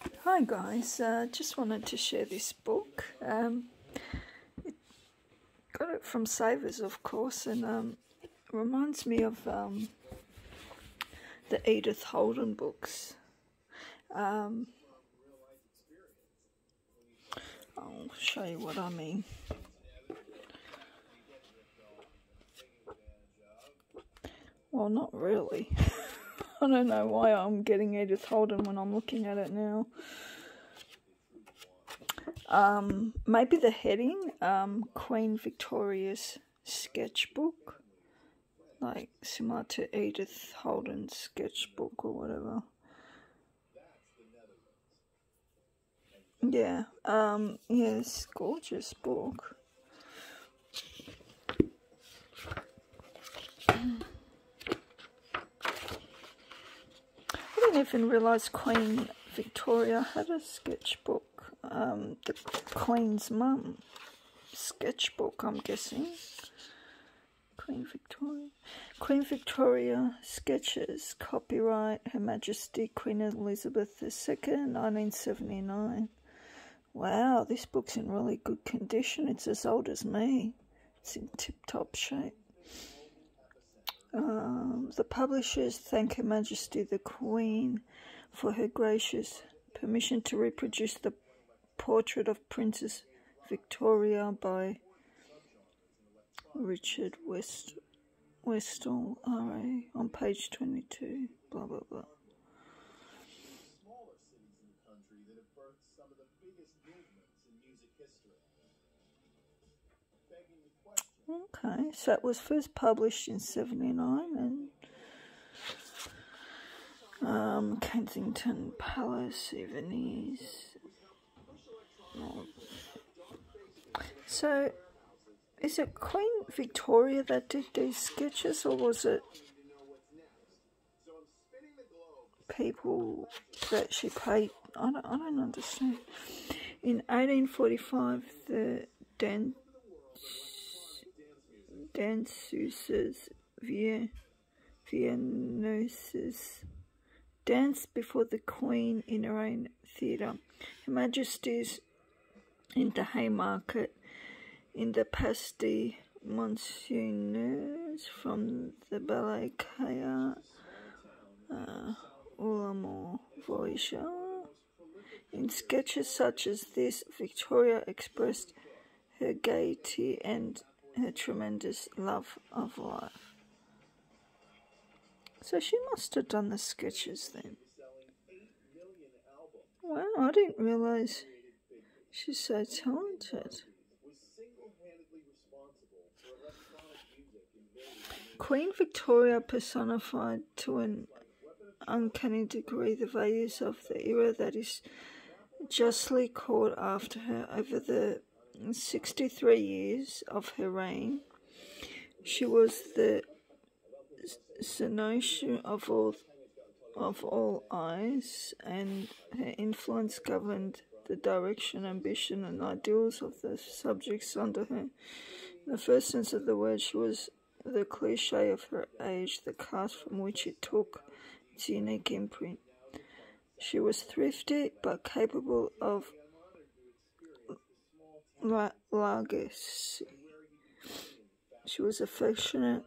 Hi guys, just wanted to share this book. Got it from Savers, of course, and reminds me of the Edith Holden books. I'll show you what I mean. Well, not really. I don't know why I'm getting Edith Holden when I'm looking at it now. Maybe the heading, Queen Victoria's sketchbook, like similar to Edith Holden's sketchbook or whatever. Yeah, it's a gorgeous book. I didn't even realise Queen Victoria had a sketchbook. The Queen's mum sketchbook, I'm guessing. Queen Victoria. Queen Victoria Sketches, copyright Her Majesty Queen Elizabeth II, 1979. Wow, this book's in really good condition. It's as old as me. It's in tip-top shape. The publishers thank Her Majesty the Queen for her gracious permission to reproduce the portrait of Princess Victoria by Richard Westall, R.A., on page 22, blah, blah, blah. Okay, so it was first published in 79 and Kensington Palace, Evenies. So, is it Queen Victoria that did these sketches, or was it people that she paid? I don't understand. In 1845, the danseuses Viennoses danced before the Queen in her own theatre. Her Majesty's in the Haymarket, in the Pas de Monseigneurs, from the Ballet Caillard, L'amour Voyageur. In sketches such as this, Victoria expressed her gaiety and her tremendous love of life. So she must have done the sketches then. Wow, I didn't realise she's so talented. Queen Victoria personified to an uncanny degree the values of the era that is justly called after her. Over the 63 years of her reign, she was the cynosure of all eyes, and her influence governed the direction, ambition, and ideals of the subjects under her. In the first sense of the word, she was the cliché of her age, the caste from which it took its unique imprint. She was thrifty but capable of largesse. She was affectionate,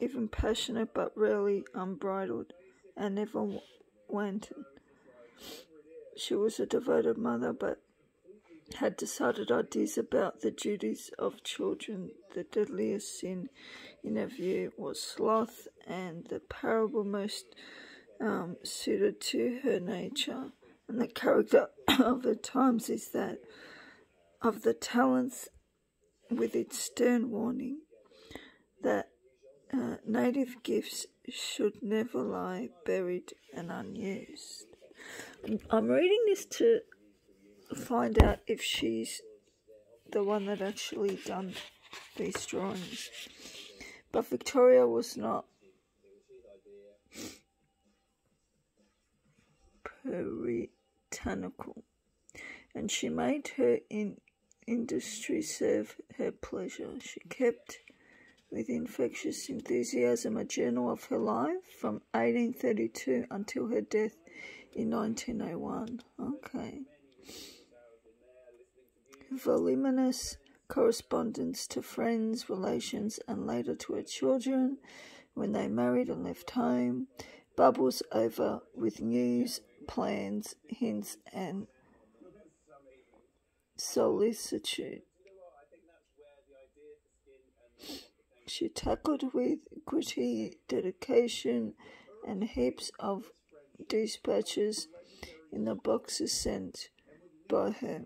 even passionate, but rarely unbridled, and never wanton. She was a devoted mother, but had decided ideas about the duties of children. The deadliest sin, in her view, was sloth, and the parable most suited to her nature and the character of the times is that of the talents, with its stern warning that native gifts should never lie buried and unused. I'm reading this to find out if she's the one that actually done these drawings. But Victoria was not puritanical, and she made her industry serve her pleasure. She kept with infectious enthusiasm a journal of her life from 1832 until her death in 1901. Okay. Voluminous correspondence to friends, relations, and later to her children when they married and left home, bubbles over with news, plans, hints, and solicitude. She tackled with gritty dedication and heaps of dispatches in the boxes sent by her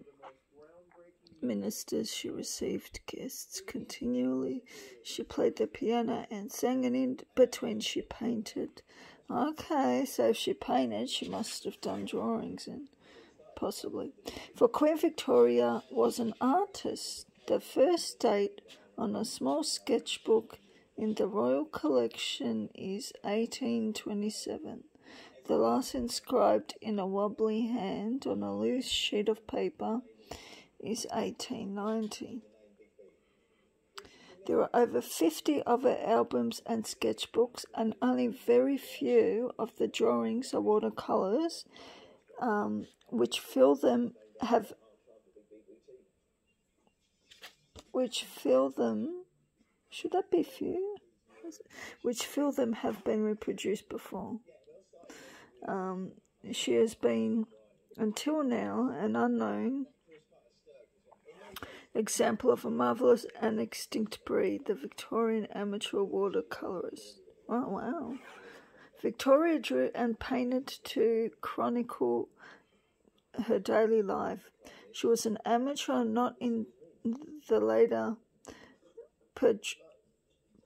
ministers. She received guests continually. She played the piano and sang, and in between she painted. Okay, so if she painted, she must have done drawings, and possibly. For Queen Victoria was an artist. The first date on a small sketchbook in the Royal Collection is 1827. The last inscribed in a wobbly hand on a loose sheet of paper is 1890. There are over 50 of her albums and sketchbooks, and only very few of the drawings are watercolours, which fill them have been reproduced before. She has been, until now, an unknown example of a marvellous and extinct breed, the Victorian amateur watercolourist. Oh, wow. Victoria drew and painted to chronicle her daily life. She was an amateur, not in the later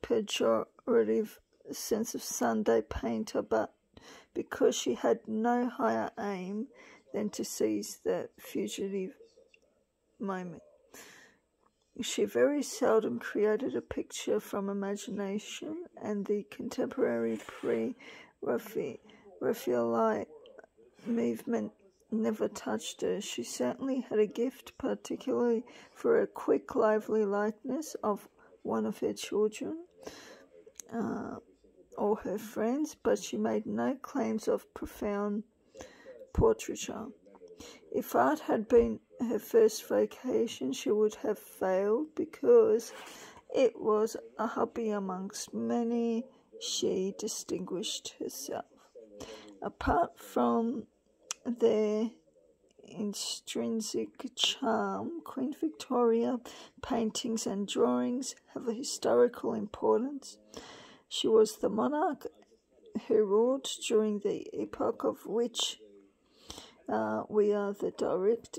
pejorative sense of Sunday painter, but because she had no higher aim than to seize the fugitive moment. She very seldom created a picture from imagination, and the contemporary pre-Raphaelite movement never touched her. She certainly had a gift, particularly for a quick, lively likeness of one of her children or her friends, but she made no claims of profound portraiture. If art had been her first vocation, she would have failed, because it was a hobby amongst many. She distinguished herself. Apart from their intrinsic charm, Queen Victoria paintings and drawings have a historical importance. She was the monarch who ruled during the epoch of which we are the direct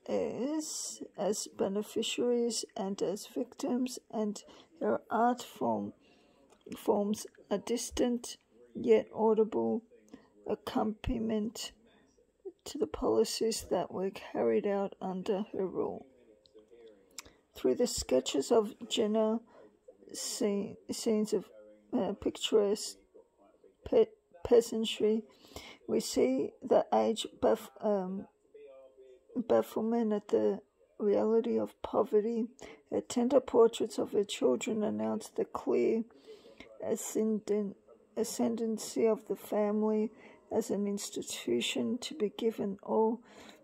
heirs, as beneficiaries and as victims, and her art forms a distant yet audible accompaniment to the policies that were carried out under her rule. Through the sketches of general scenes of picturesque peasantry, we see the age bafflement at the reality of poverty. Her tender portraits of her children announce the clear ascendancy of the family as an institution to be given all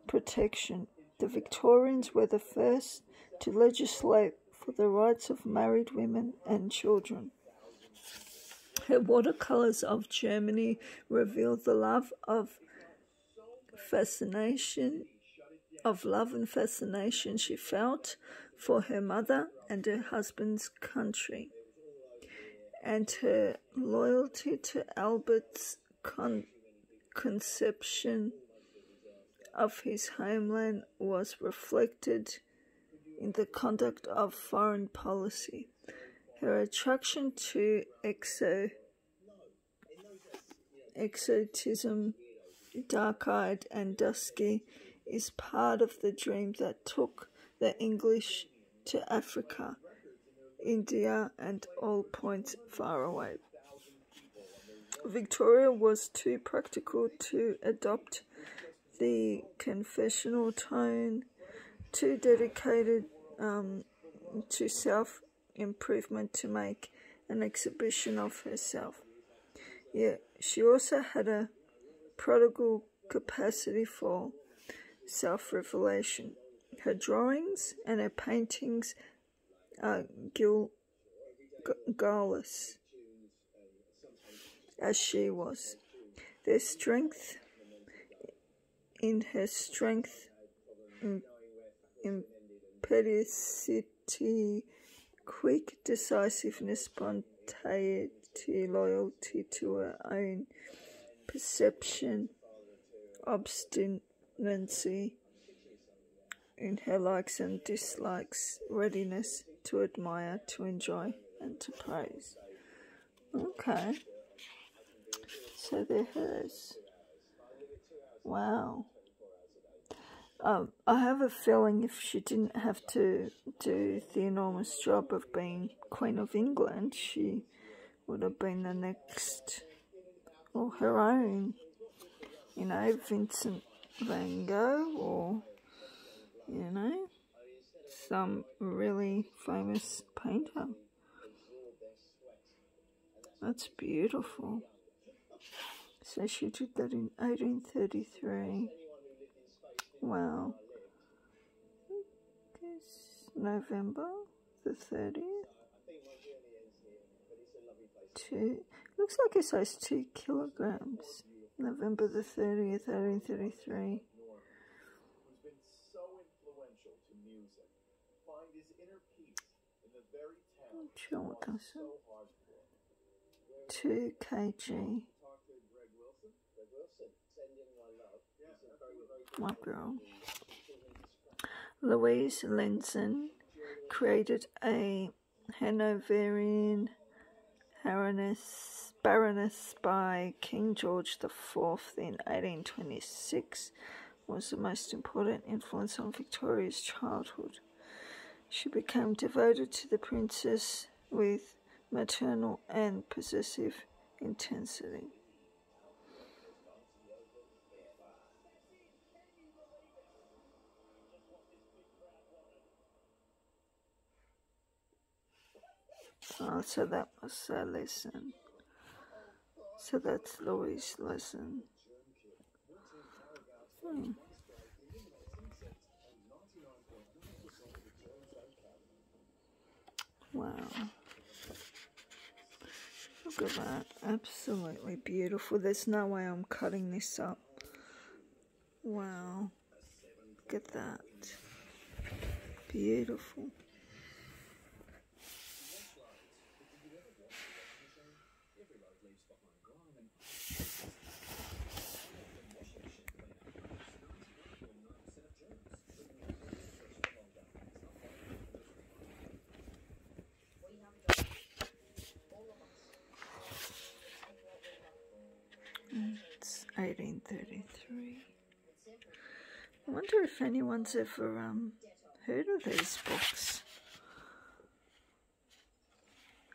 protection. The Victorians were the first to legislate for the rights of married women and children. Her watercolours of Germany reveal the love and fascination she felt for her mother and her husband's country, and her loyalty to Albert's conception of his homeland was reflected in the conduct of foreign policy. Her attraction to exotism, dark-eyed and dusky, is part of the dream that took the English to Africa, India, and all points far away. Victoria was too practical to adopt the confessional tone, too dedicated to self-improvement to make an exhibition of herself. Yet she also had a prodigal capacity for self-revelation. Her drawings and her paintings are guileless, as she was. Their strength in her strength, impetuosity, quick decisiveness, spontaneity, loyalty to her own perception, obstinacy in her likes and dislikes, readiness to admire, to enjoy, and to praise. Okay, so they're hers. Wow. I have a feeling if she didn't have to do the enormous job of being Queen of England, she would have been the next, or her own, you know, Vincent van Gogh, or, you know, some really famous painter. That's beautiful. So she did that in 1833. Wow. November the 30th. Looks like it says 2 kilograms. November the 30th, 1833. Not sure what that's. 2 kg. My girl. Louise Lenzen created a Hanoverian Baroness by King George IV in 1826, was the most important influence on Victoria's childhood. She became devoted to the princess with maternal and possessive intensity. Oh, so that was a lesson. So that's Louise' lesson. Wow. Look at that. Absolutely beautiful. There's no way I'm cutting this up. Wow. Look at that. Beautiful. It's 1833. I wonder if anyone's ever heard of these books.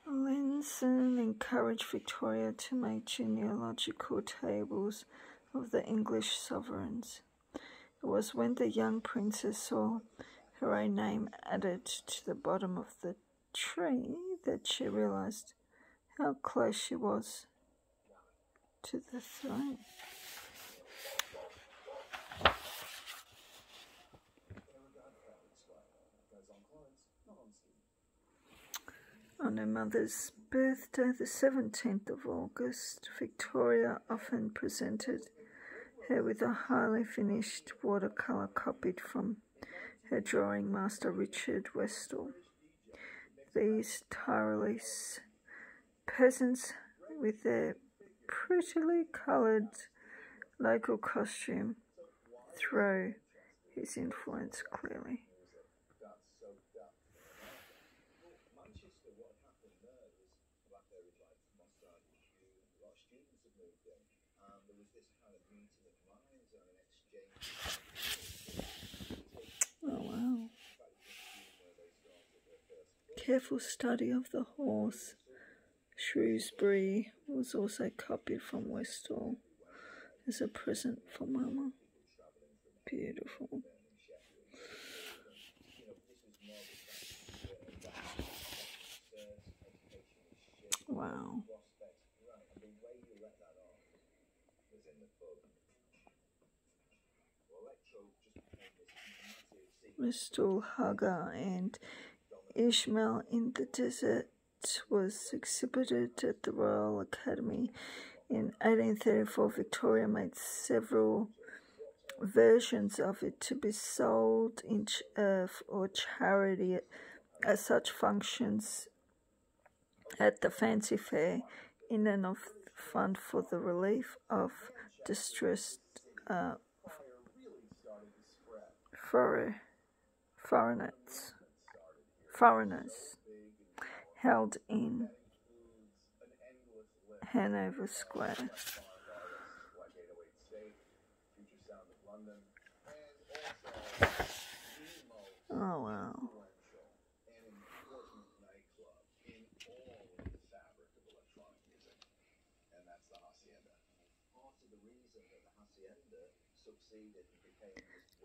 Lenzen encouraged Victoria to make genealogical tables of the English sovereigns. It was when the young princess saw her own name added to the bottom of the tree that she realized how close she was to the throne. On her mother's birthday, the 17th of August, Victoria often presented her with a highly finished watercolour copied from her drawing master Richard Westall. These Tyrolese peasants, with their prettily coloured local costume, throw his influence clearly. Oh wow. Careful study of the horse Shrewsbury was also copied from Westall as a present for Mama. Beautiful. Wow. Mistul, Hagar, and Ishmael in the Desert was exhibited at the Royal Academy in 1834. Victoria made several versions of it to be sold in or charity at such functions at the Fancy Fair in and of fund for the relief of distressed foreigners held in Hanover Square. Oh wow.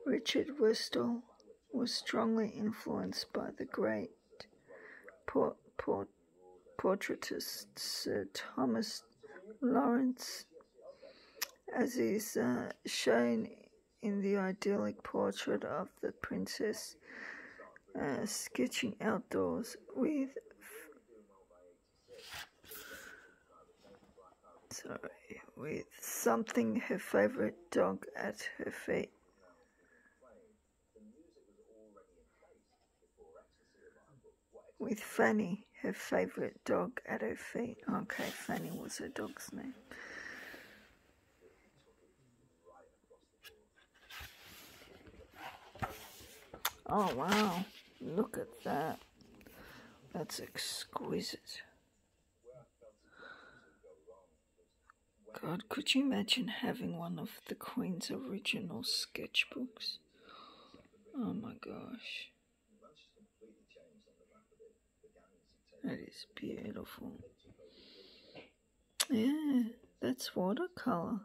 Richard Westall was strongly influenced by the great portraitist Sir Thomas Lawrence, as is shown in the idyllic portrait of the princess sketching outdoors with something, her favourite dog, at her feet. With Fanny, her favourite dog, at her feet. Okay, Fanny was her dog's name. Oh wow, look at that. That's exquisite. God, could you imagine having one of the Queen's original sketchbooks? Oh my gosh. That is beautiful. Yeah, that's watercolour.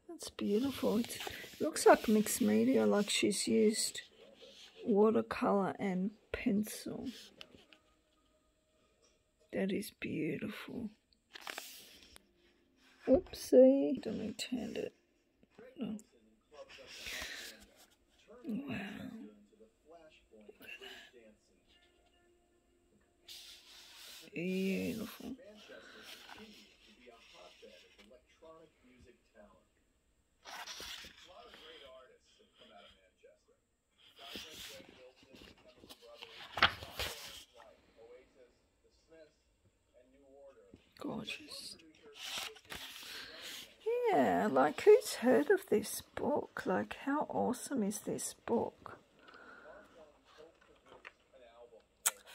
That's beautiful. It looks like mixed media, like she's used watercolour and pencil. That is beautiful. Oopsie. Don't I turned it? No. Wow. Beautiful. Gorgeous. Yeah, like who's heard of this book? Like how awesome is this book?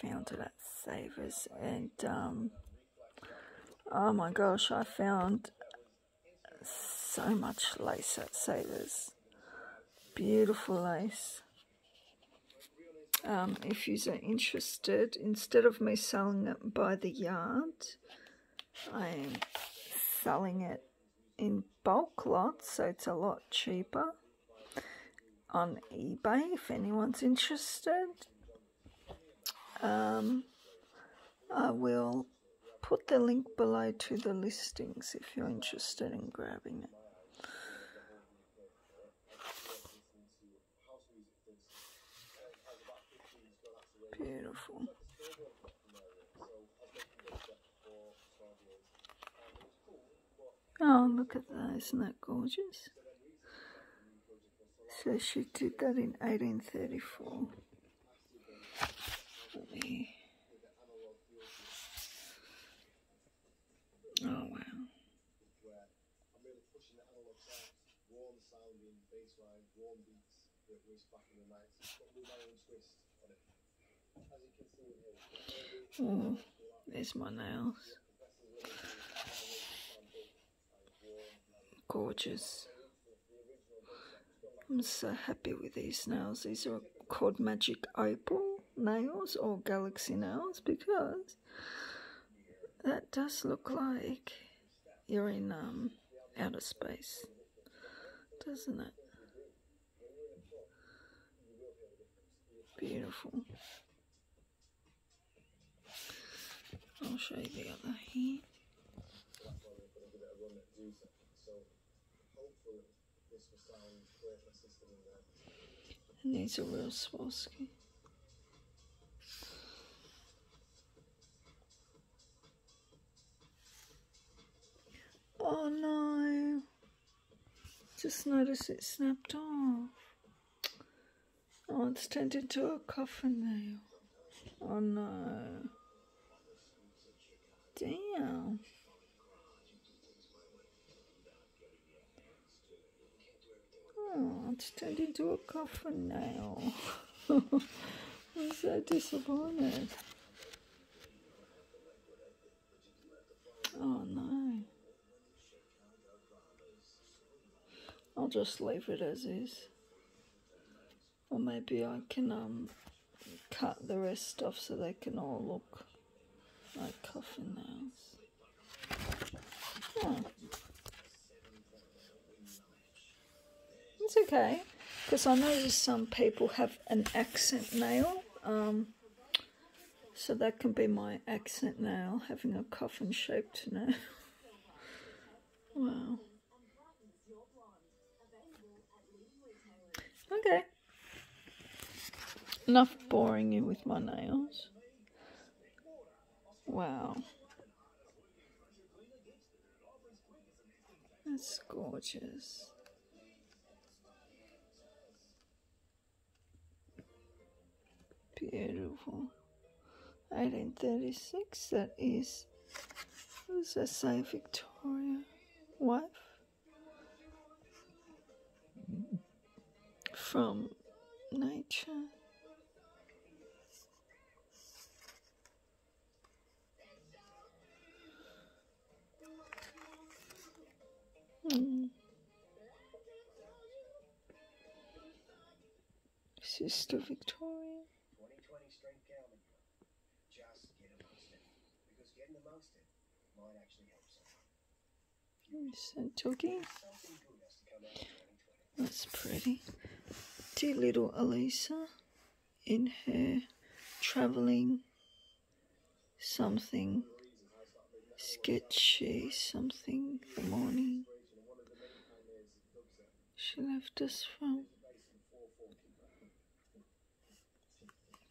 Found it at Savers, and oh my gosh, I found so much lace at Savers. Beautiful lace. If you're interested, instead of me selling it by the yard, I am selling it in bulk lots, so it's a lot cheaper on eBay if anyone's interested. I will put the link below to the listings if you're interested in grabbing it. Beautiful. Oh, look at that. Isn't that gorgeous? So she did that in 1834. Oh, wow. Oh, there's my nails. Gorgeous. I'm so happy with these nails. These are called Magic Opal nails or Galaxy nails, because that does look like you're in outer space, doesn't it? Beautiful. I'll show you the other here. And these are real Swarovski. Oh no! Just noticed it snapped off. Oh, it's turned into a coffin nail. Oh no. Damn. Oh, it's turned into a coffin nail. I'm so disappointed. Oh no. I'll just leave it as is. Or maybe I can cut the rest off so they can all look like coffin nails. Oh. It's okay, because I noticed some people have an accent nail. So that can be my accent nail, having a coffin-shaped nail. Wow. Okay. Enough boring you with my nails. Wow. That's gorgeous. Beautiful. 1836, that is, what does that say, Victoria? Wife? From nature. Sister Victoria. Santoki. That's pretty. Dear little Elisa in her travelling something sketchy something the morning she left us from.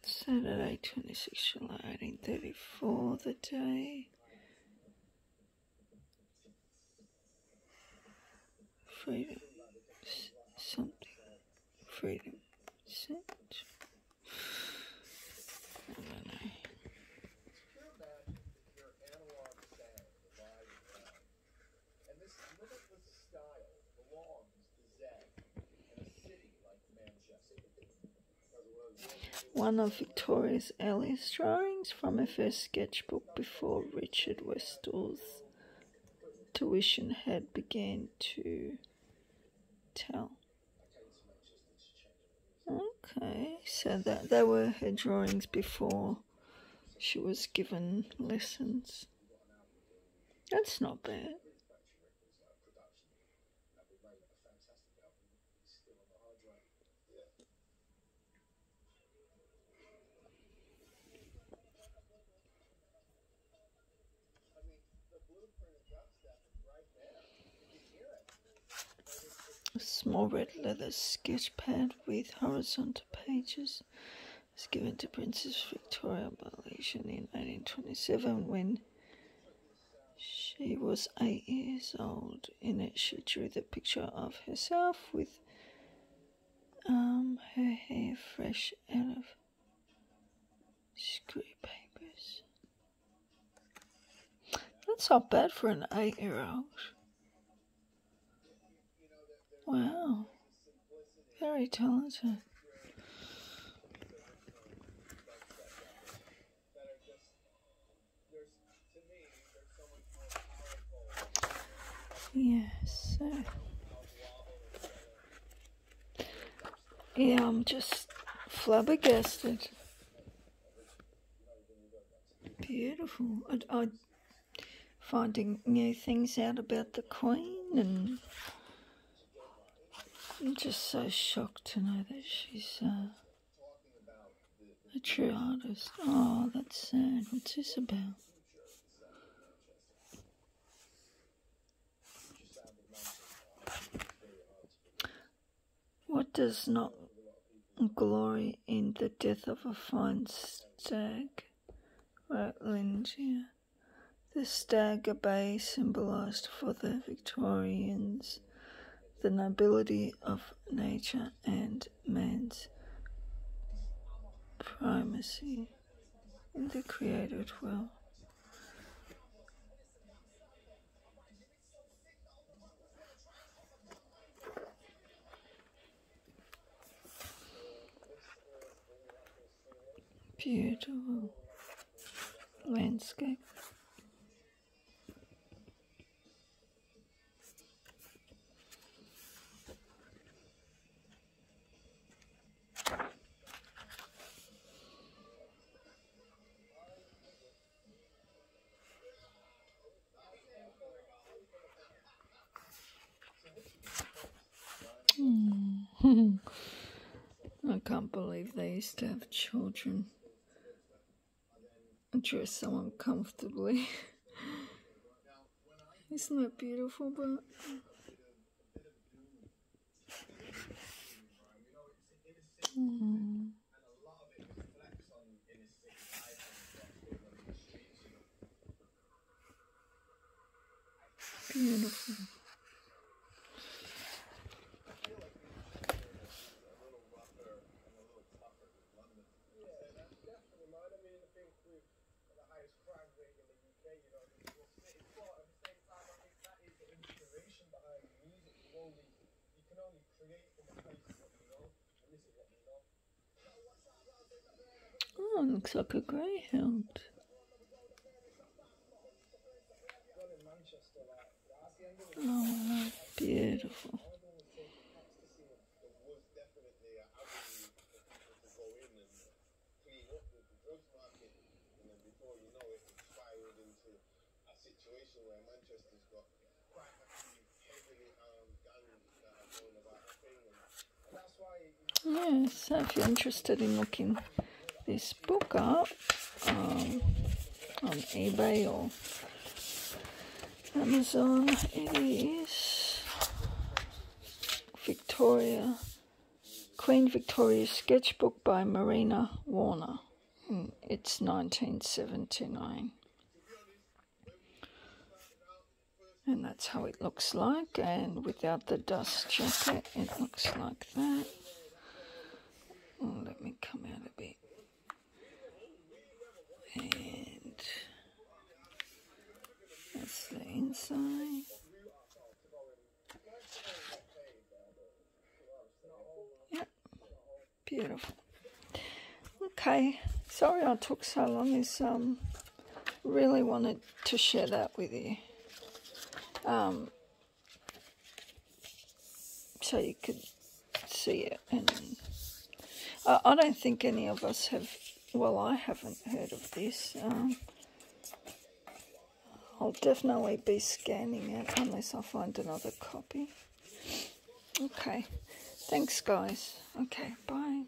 Saturday, 26 July 1834, the day freedom something freedom sent. I don't know. One of Victoria's earliest drawings from her first sketchbook before Richard Westall's tuition had began to tell. Okay, so that they were her drawings before she was given lessons. That's not bad. A small red leather sketch pad with horizontal pages was given to Princess Victoria by Legion in 1827 when she was 8 years old. In it she drew the picture of herself with her hair fresh out of screw papers. That's not bad for an 8-year-old. Wow, very talented. Yes, so yeah, I'm just flabbergasted. Beautiful. I finding new things out about the Queen, and I'm just so shocked to know that she's a true artist. Oh, that's sad. What's this about? What does not glory in the death of a fine stag? Wrote Lingia. The stag, a bay, symbolised for the Victorians the nobility of nature and man's primacy in the created world. Beautiful landscape. I can't believe they used to have children dress so uncomfortably. Isn't that beautiful? But beautiful. Oh, it looks like a greyhound. Oh, beautiful. Yeah, so if you're interested in looking this book up on eBay or Amazon, it is Queen Victoria's Sketchbook by Marina Warner. It's 1979. And that's how it looks like, and without the dust jacket it looks like that. Oh, let me come out a bit. And that's the inside. Yep, beautiful. Okay, sorry I took so long. Is really wanted to share that with you. So you could see it, and I don't think any of us have, well, I haven't heard of this. I'll definitely be scanning it unless I find another copy. Okay, thanks guys. Okay, bye.